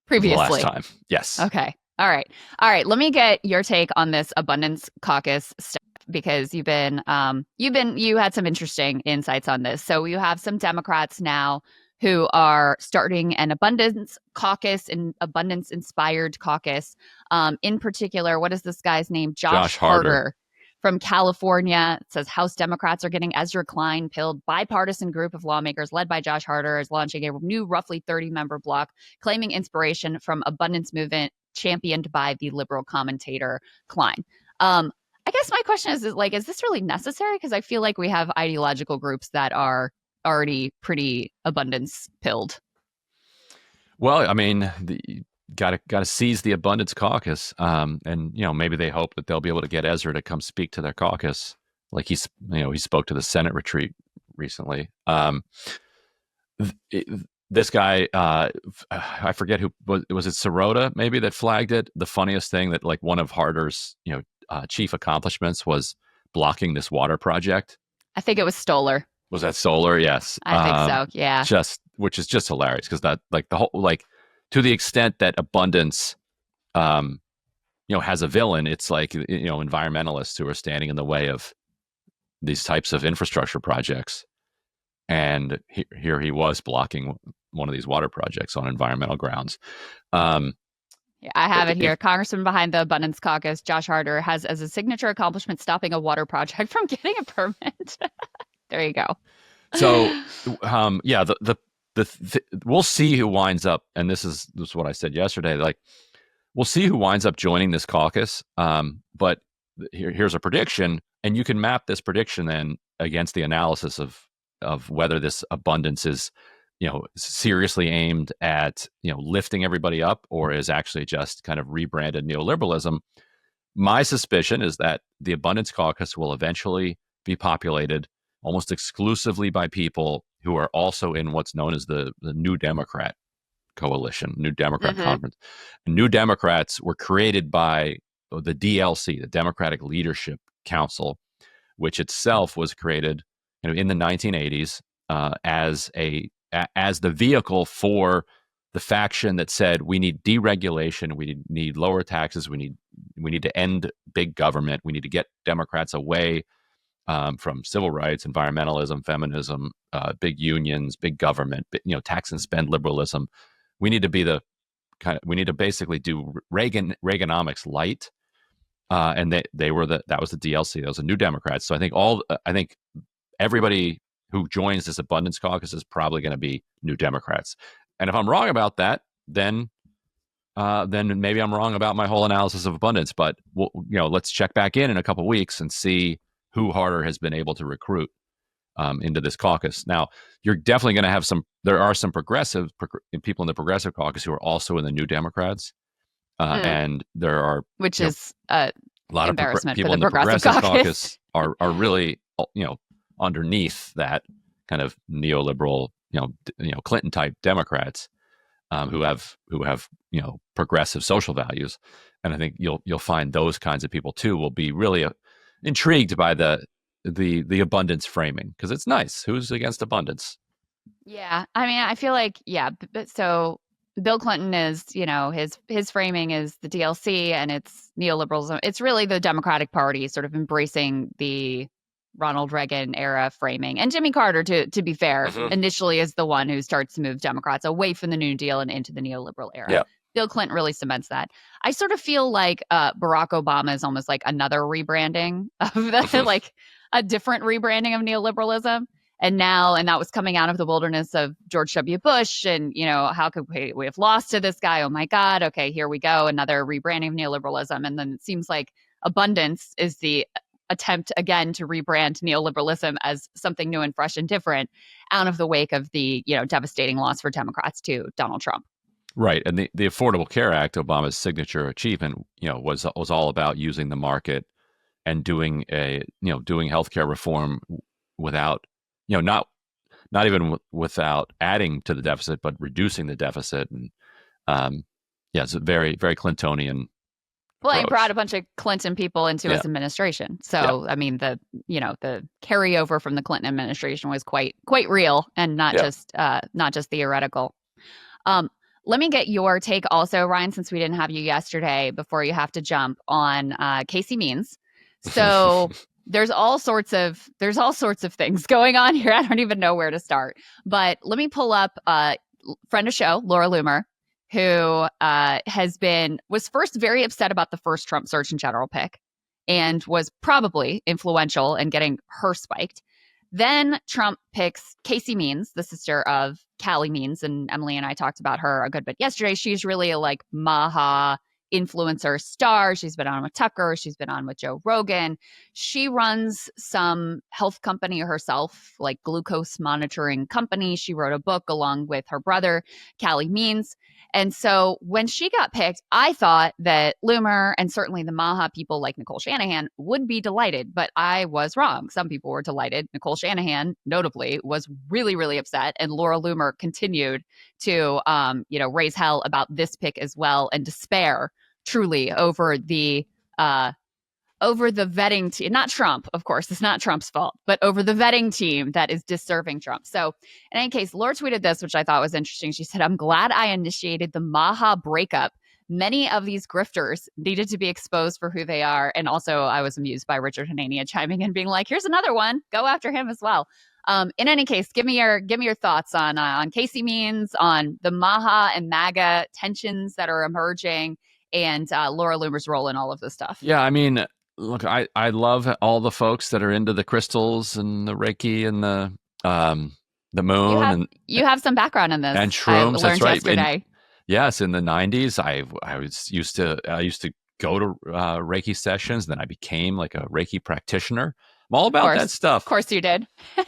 previously. Last time. Yes. Okay. All right. Let me get your take on this abundance caucus stuff, because you had some interesting insights on this. So you have some Democrats now who are starting an abundance caucus, an abundance inspired caucus. In particular, what is this guy's name? Josh Harder from California. It says House Democrats are getting Ezra Klein pilled. Bipartisan group of lawmakers led by Josh Harder is launching a new roughly 30-member bloc, claiming inspiration from abundance movement championed by the liberal commentator Klein. I guess my question is this really necessary? Because I feel like we have ideological groups that are already pretty abundance pilled. Well, I mean, got to seize the abundance caucus, and maybe they hope that they'll be able to get Ezra to come speak to their caucus, like he spoke to the Senate retreat recently. This guy, I forget who was it, Sirota maybe, that flagged it. The funniest thing that like one of Harder's chief accomplishments was blocking this water project. I think it was Stoller. Was that Stoller? Yes. I think so. Yeah. Which is just hilarious because that the whole to the extent that abundance, has a villain, it's like environmentalists who are standing in the way of these types of infrastructure projects, and here he was blocking one of these water projects on environmental grounds. Yeah, I have it here. Congressman behind the Abundance Caucus, Josh Harder, has as a signature accomplishment stopping a water project from getting a permit. There you go. So, yeah, we'll see who winds up, and this is what I said yesterday. Like, we'll see who winds up joining this caucus. But here's a prediction, and you can map this prediction then against the analysis of whether this abundance is, seriously aimed at, lifting everybody up, or is actually just kind of rebranded neoliberalism. My suspicion is that the Abundance Caucus will eventually be populated almost exclusively by people who are also in what's known as the New Democrat coalition, New Democrat Conference. New Democrats were created by the DLC, the Democratic Leadership Council, which itself was created in the 1980s as the vehicle for the faction that said we need deregulation, we need lower taxes, we need to end big government, we need to get Democrats away from civil rights, environmentalism, feminism, big unions, big government, tax and spend liberalism. We need to be we need to basically do Reaganomics light, and that was the DLC. Those are New Democrats. So I think everybody who joins this Abundance Caucus is probably going to be New Democrats. And if I'm wrong about that, then maybe I'm wrong about my whole analysis of abundance. But let's check back in a couple of weeks and see who Harder has been able to recruit into this caucus. Now, you're definitely going to have there are some progressive people in the Progressive Caucus who are also in the New Democrats. And there are, which is a lot of people in the Progressive Caucus are really, underneath that kind of neoliberal, Clinton type Democrats who have progressive social values. And I think you'll find those kinds of people too will be really intrigued by the abundance framing, because it's nice. Who's against abundance? Yeah, I mean, I feel like so Bill Clinton is, his framing is the DLC and it's neoliberalism. It's really the Democratic Party sort of embracing the Ronald Reagan era framing, and Jimmy Carter, to be fair, initially is the one who starts to move Democrats away from the New Deal and into the neoliberal era. Yeah. Bill Clinton really cements that. I sort of feel like Barack Obama is almost like another rebranding of like a different rebranding of neoliberalism. And that was coming out of the wilderness of George W. Bush. And, how could we have lost to this guy? Oh my God. Okay, here we go. Another rebranding of neoliberalism. And then it seems like abundance is the attempt again to rebrand neoliberalism as something new and fresh and different out of the wake of the, devastating loss for Democrats to Donald Trump. Right. And the Affordable Care Act, Obama's signature achievement, was all about using the market and doing healthcare reform without, not even without adding to the deficit, but reducing the deficit. And it's a very, very Clintonian. Well, he brought a bunch of Clinton people into his administration. So, I mean, the carryover from the Clinton administration was quite real and not just theoretical. Let me get your take also, Ryan, since we didn't have you yesterday, before you have to jump on Casey Means. So there's all sorts of things going on here. I don't even know where to start. But let me pull up friend of show, Laura Loomer, who was first very upset about the first Trump search and general pick and was probably influential in getting her spiked. Then Trump picks Casey Means, the sister of Callie Means, and Emily and I talked about her a good bit yesterday. She's really a MAHA influencer star. She's been on with Tucker. She's been on with Joe Rogan. She runs some health company herself, like glucose monitoring company. She wrote a book along with her brother, Callie Means. And so when she got picked, I thought that Loomer and certainly the MAHA people like Nicole Shanahan would be delighted, but I was wrong. Some people were delighted. Nicole Shanahan, notably, was really, really upset. And Laura Loomer continued to, raise hell about this pick as well and despair truly over the vetting team, not Trump, of course, it's not Trump's fault, but over the vetting team that is disserving Trump. So in any case, Laura tweeted this, which I thought was interesting. She said, "I'm glad I initiated the MAHA breakup. Many of these grifters needed to be exposed for who they are." And also I was amused by Richard Hanania chiming in, being like, here's another one, go after him as well. In any case, give me your thoughts on Casey Means, on the MAHA and MAGA tensions that are emerging, and Laura Loomer's role in all of this stuff. Yeah, I mean, look, I love all the folks that are into the crystals and the Reiki and the moon you have some background in this and shrooms. I learned That's right. yesterday. Yes, in the 90s, I used to go to Reiki sessions. Then I became like a Reiki practitioner. I'm all about that stuff. Of course, you did. The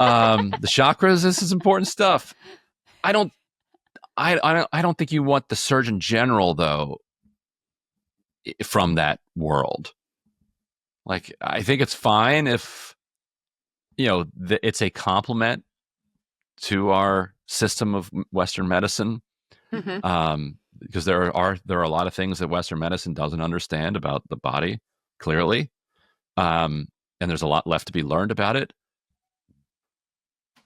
chakras. This is important stuff. I don't think you want the Surgeon General though from that world. Like, I think it's fine if it's a complement to our system of Western medicine. Because there are a lot of things that Western medicine doesn't understand about the body, clearly, and there's a lot left to be learned about it.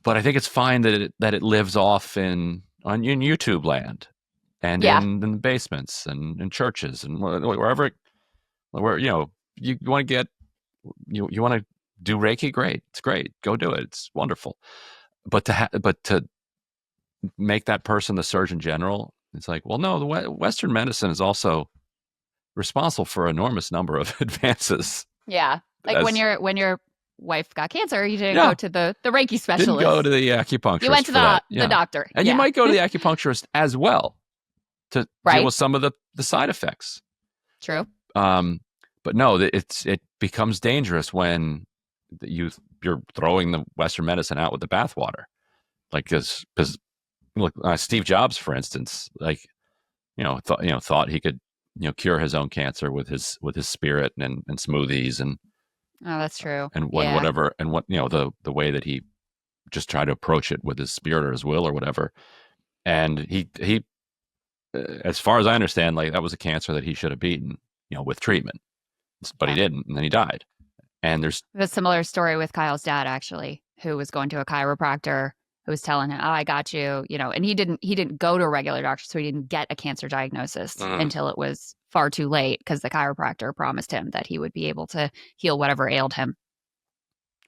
But I think it's fine that it lives off in YouTube land, and in the basements and in churches and wherever you want to get you want to do Reiki. Great, it's great. Go do it. It's wonderful. But to make that person the Surgeon General, it's like, well, no, the Western medicine is also responsible for an enormous number of advances. Yeah. Like when your wife got cancer, you didn't go to the Reiki specialist. Didn't go to the acupuncturist. You went to the doctor. And you might go to the acupuncturist as well to deal with some of the side effects. True. But no, it becomes dangerous when you're throwing the Western medicine out with the bathwater. Like, because look, Steve Jobs, for instance, thought he could cure his own cancer with his spirit and smoothies and that's true. And whatever, and what the way that he just tried to approach it with his spirit or his will or whatever. And he as far as I understand, like, that was a cancer that he should have beaten, with treatment, but he didn't, and then he died. And there's a similar story with Kyle's dad, actually, who was going to a chiropractor who was telling him, "Oh, I got you," and he didn't go to a regular doctor, so he didn't get a cancer diagnosis until it was far too late, because the chiropractor promised him that he would be able to heal whatever ailed him.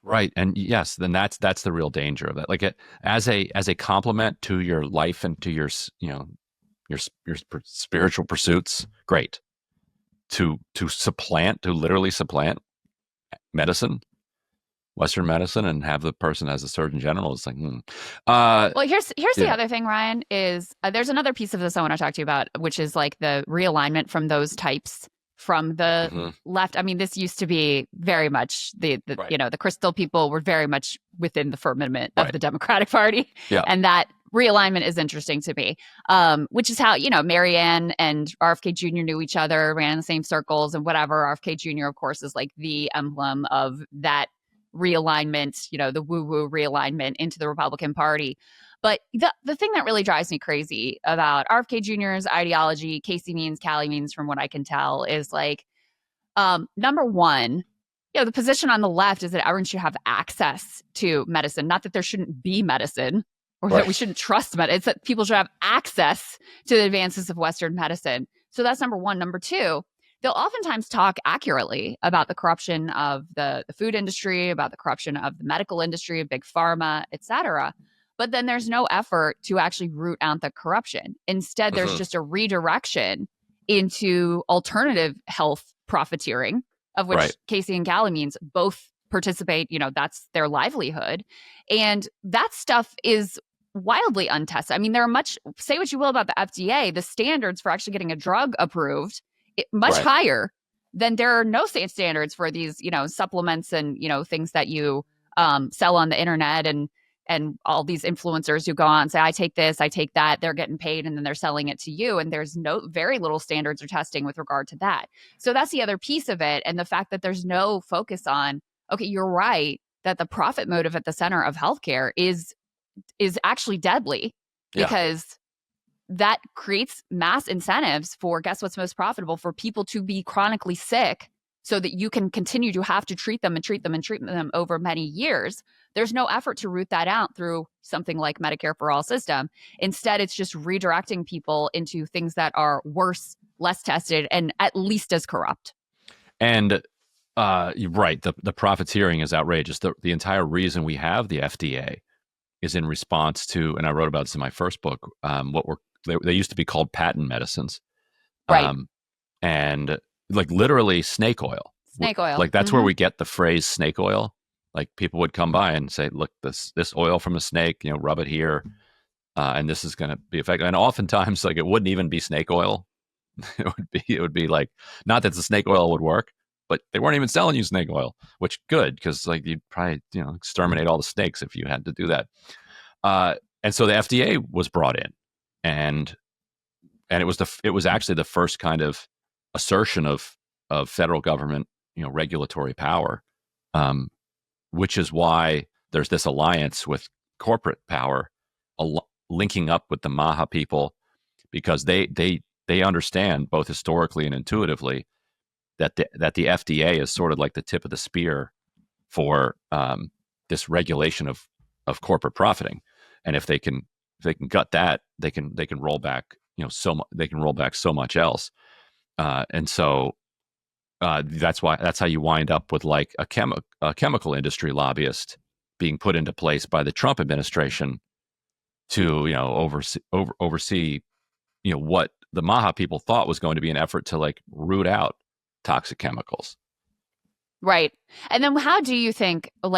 Right, and yes, then that's the real danger of that. Like, as a complement to your life and to your spiritual pursuits, great. To literally supplant medicine, Western medicine, and have the person as a Surgeon General, is like, well, here's the other thing, Ryan, is there's another piece of this I want to talk to you about, which is like the realignment from those types from the left. I mean, this used to be very much the Krystal people were very much within the firmament of the Democratic Party, and that realignment is interesting to me, which is how, Marianne and RFK Jr. knew each other, ran in the same circles and whatever. RFK Jr., of course, is like the emblem of that realignment, the woo-woo realignment into the Republican Party. But the thing that really drives me crazy about RFK Jr.'s ideology, Casey Means, Callie Means, from what I can tell, is like, number one, the position on the left is that everyone should have access to medicine. Not that there shouldn't be medicine, or that we shouldn't trust medicine. It's that people should have access to the advances of Western medicine. So that's number one. Number two, they'll oftentimes talk accurately about the corruption of the food industry, about the corruption of the medical industry, of big pharma, et cetera. But then there's no effort to actually root out the corruption. Instead, there's just a redirection into alternative health profiteering, of which Casey and Callie Means both participate. That's their livelihood. And that stuff is wildly untested. I mean, say what you will about the FDA, the standards for actually getting a drug approved, much higher than there are no standards for these, supplements and, things that you sell on the internet, and all these influencers who go on and say, I take this, I take that, they're getting paid, and then they're selling it to you. And there's very little standards or testing with regard to that. So that's the other piece of it. And the fact that there's no focus on, okay, you're right, that the profit motive at the center of healthcare is actually deadly, because that creates mass incentives for, guess what's most profitable, for people to be chronically sick so that you can continue to have to treat them over many years. There's no effort to root that out through something like Medicare for All system. Instead, it's just redirecting people into things that are worse, less tested, and at least as corrupt. And you're right, the profiteering is outrageous. The entire reason we have the FDA, is in response to, and I wrote about this in my first book, they used to be called patent medicines. Right. And like literally snake oil. Snake oil. Like that's where we get the phrase snake oil. Like people would come by and say, look, this oil from a snake, rub it here. And this is going to be effective. And oftentimes, like, it wouldn't even be snake oil. It would be like, not that the snake oil would work, but they weren't even selling you snake oil, which good, because like you'd probably exterminate all the snakes if you had to do that. And so the FDA was brought in, and it was actually the first kind of assertion of federal government regulatory power, which is why there's this alliance with corporate power, linking up with the MAHA people, because they understand both historically and intuitively that the FDA is sort of like the tip of the spear for this regulation of corporate profiting, and if they can gut that, they can roll back so much else, and so that's how you wind up with like a chemical industry lobbyist being put into place by the Trump administration to oversee what the MAHA people thought was going to be an effort to like root out toxic chemicals. Right. And then what do you think of,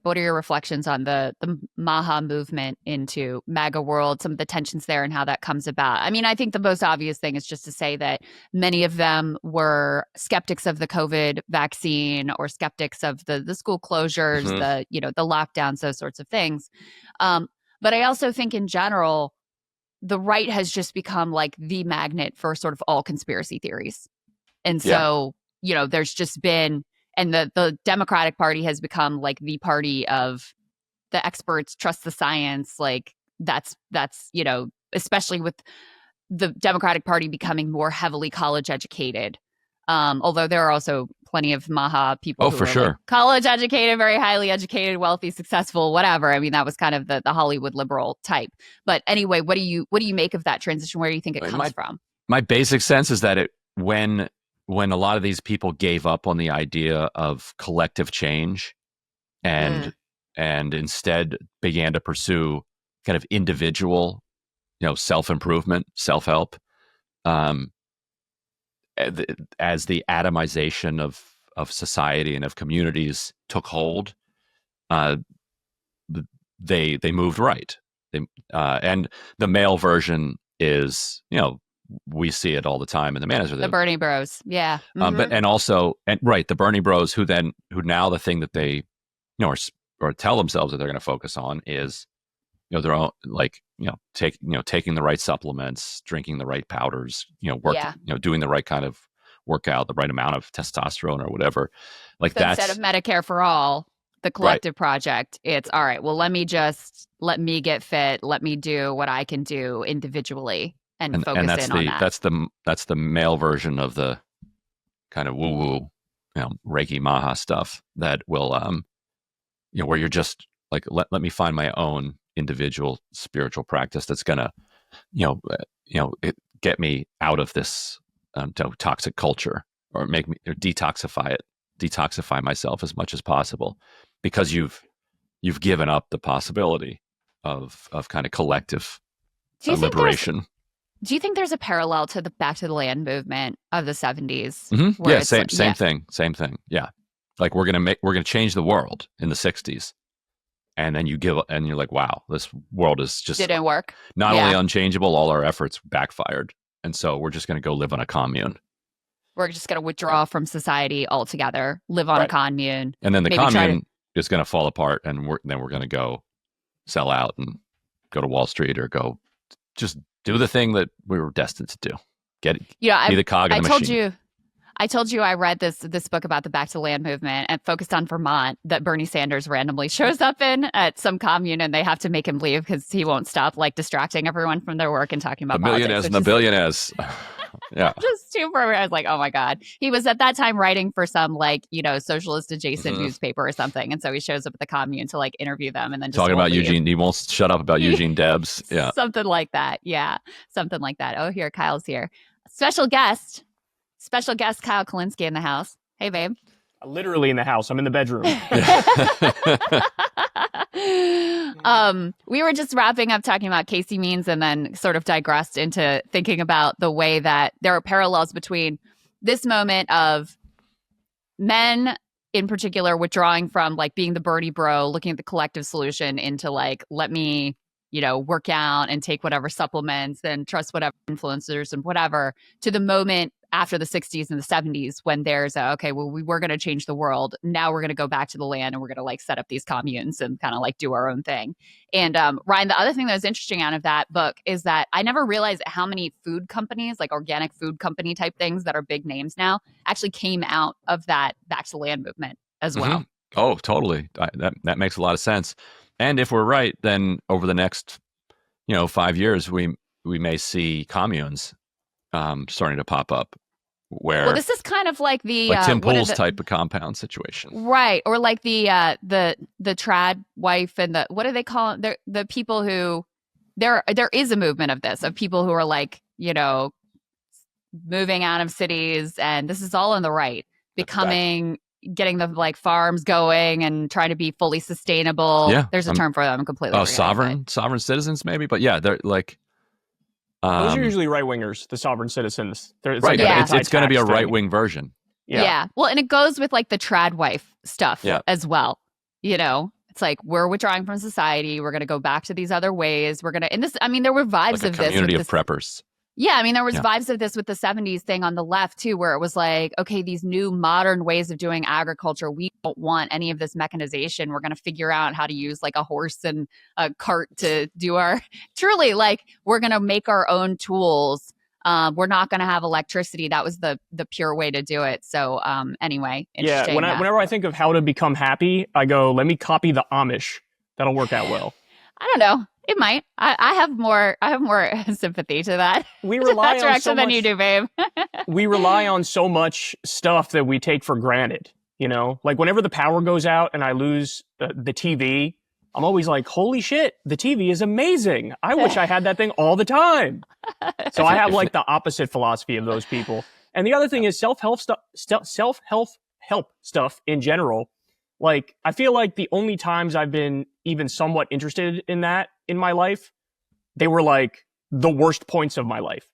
what are your reflections on the MAHA movement into MAGA world, some of the tensions there and how that comes about? I mean, I think the most obvious thing is just to say that many of them were skeptics of the COVID vaccine or skeptics of the school closures, the lockdowns, those sorts of things. But I also think in general, the right has just become like the magnet for sort of all conspiracy theories. And so, there's just been, and the Democratic Party has become like the party of the experts, trust the science. Like that's, especially with the Democratic Party becoming more heavily college educated. Although there are also plenty of MAHA people who are like college educated, very highly educated, wealthy, successful, whatever. I mean, that was kind of the Hollywood liberal type. But anyway, what do you make of that transition? Where do you think it comes from? My basic sense is that when a lot of these people gave up on the idea of collective change and instead began to pursue kind of individual, self-improvement, self-help, as the atomization of society and of communities took hold, they moved right. And the male version is, we see it all the time in the manager. The Bernie Bros, yeah. But the Bernie Bros, who now the thing that they, or tell themselves that they're going to focus on is, their own, taking the right supplements, drinking the right powders, doing the right kind of workout, the right amount of testosterone or whatever. Like so instead of Medicare for all, the collective project, it's all right. Well, let me get fit. Let me do what I can do individually. And focus in on that. That's the male version of the kind of woo-woo, Reiki MAHA stuff that will, where you're just like, let me find my own individual spiritual practice that's gonna, get me out of this toxic culture, or make me detoxify myself as much as possible, because you've given up the possibility of kind of collective liberation. Do you think there's a parallel to the Back to the Land movement of the 70s? Mm-hmm. Yeah, same thing. Yeah. Like we're going to change the world in the 60s. And then you're like, wow, this world is just didn't work. Not only unchangeable, all our efforts backfired. And so we're just going to go live on a commune. We're just going to withdraw from society altogether, live on a commune. And then the commune is going to fall apart, and then we're going to go sell out and go to Wall Street, or go just do the thing that we were destined to do. Be the cog in the machine. I told you I read this book about the Back to the Land movement and focused on Vermont that Bernie Sanders randomly shows up in at some commune, and they have to make him leave because he won't stop like distracting everyone from their work and talking about the millionaires and the billionaires. Yeah. Just super. I was like, oh my God. He was at that time writing for some socialist adjacent newspaper or something. And so he shows up at the commune to like interview them, and then just talking about Eugene. He won't shut up about Eugene Debs. Yeah. Something like that. Yeah. Something like that. Oh, here, Kyle's here. Special guest Kyle Kulinski in the house. Hey, babe. Literally in the house. I'm in the bedroom. We were just wrapping up talking about Casey Means and then sort of digressed into thinking about the way that there are parallels between this moment of men in particular withdrawing from like being the birdie bro, looking at the collective solution into like, let me, work out and take whatever supplements and trust whatever influencers and whatever, to the moment after the 60s and the 70s when there's we're going to change the world. Now we're going to go back to the land and we're going to like set up these communes and kind of like do our own thing. And Ryan, the other thing that was interesting out of that book is that I never realized how many food companies, like organic food company type things that are big names now, actually came out of that back to the land movement as well. Oh, totally. That makes a lot of sense. And if we're right, then over the next, 5 years, we may see communes starting to pop up. Well, this is kind of like the Tim Pool's type of compound situation, right? Or like the trad wife and the, what do they call it? The people who there is a movement of this, of people who are like moving out of cities, and this is all on the right, getting the like farms going and trying to be fully sustainable. Yeah, there's a term for them. I'm completely sovereign citizens maybe, but yeah, they're like. Those are usually right wingers, the sovereign citizens. Right, like it's going to be a right wing version. Yeah. Well, and it goes with like the trad wife stuff as well. It's like we're withdrawing from society. We're going to go back to these other ways. We're going to, and this, I mean, there were vibes like of this. Community of preppers. Yeah, I mean, there was vibes of this with the 70s thing on the left, too, where it was like, okay, these new modern ways of doing agriculture, we don't want any of this mechanization. We're going to figure out how to use like a horse and a cart to do our, truly, like, we're going to make our own tools. We're not going to have electricity. That was the pure way to do it. So anyway, interesting. Yeah, whenever I think of how to become happy, I go, let me copy the Amish. That'll work out well. I don't know. It might. I have more sympathy to that. We rely that direction on so than much, you do, babe. We rely on so much stuff that we take for granted. Like whenever the power goes out and I lose the TV, I'm always like, holy shit, the TV is amazing. I wish I had that thing all the time. So I have like the opposite philosophy of those people. And the other thing is self-help stuff in general. Like, I feel like the only times I've been even somewhat interested in that in my life, they were like the worst points of my life.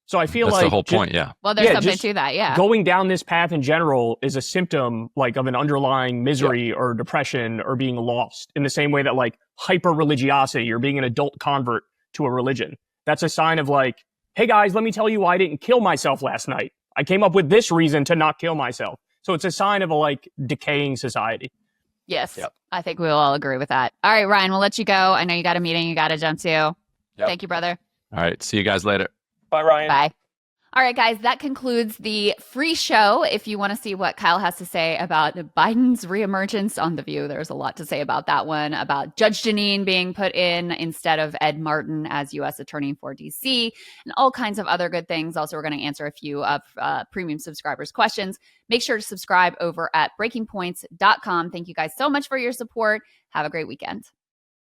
So I feel that's like the whole point, yeah. Well, there's something to that, yeah. Going down this path in general is a symptom like of an underlying misery or depression or being lost, in the same way that like hyper religiosity or being an adult convert to a religion. That's a sign of like, hey guys, let me tell you why I didn't kill myself last night. I came up with this reason to not kill myself. So it's a sign of a like decaying society. Yes, I think we will all agree with that. All right, Ryan, we'll let you go. I know you got a meeting you got to jump to. Yep. Thank you, brother. All right, see you guys later. Bye, Ryan. Bye. All right, guys, that concludes the free show. If you want to see what Kyle has to say about Biden's reemergence on The View, there's a lot to say about that one, about Judge Jeanine being put in instead of Ed Martin as U.S. Attorney for D.C., and all kinds of other good things. Also, we're going to answer a few of premium subscribers' questions. Make sure to subscribe over at breakingpoints.com. Thank you guys so much for your support. Have a great weekend.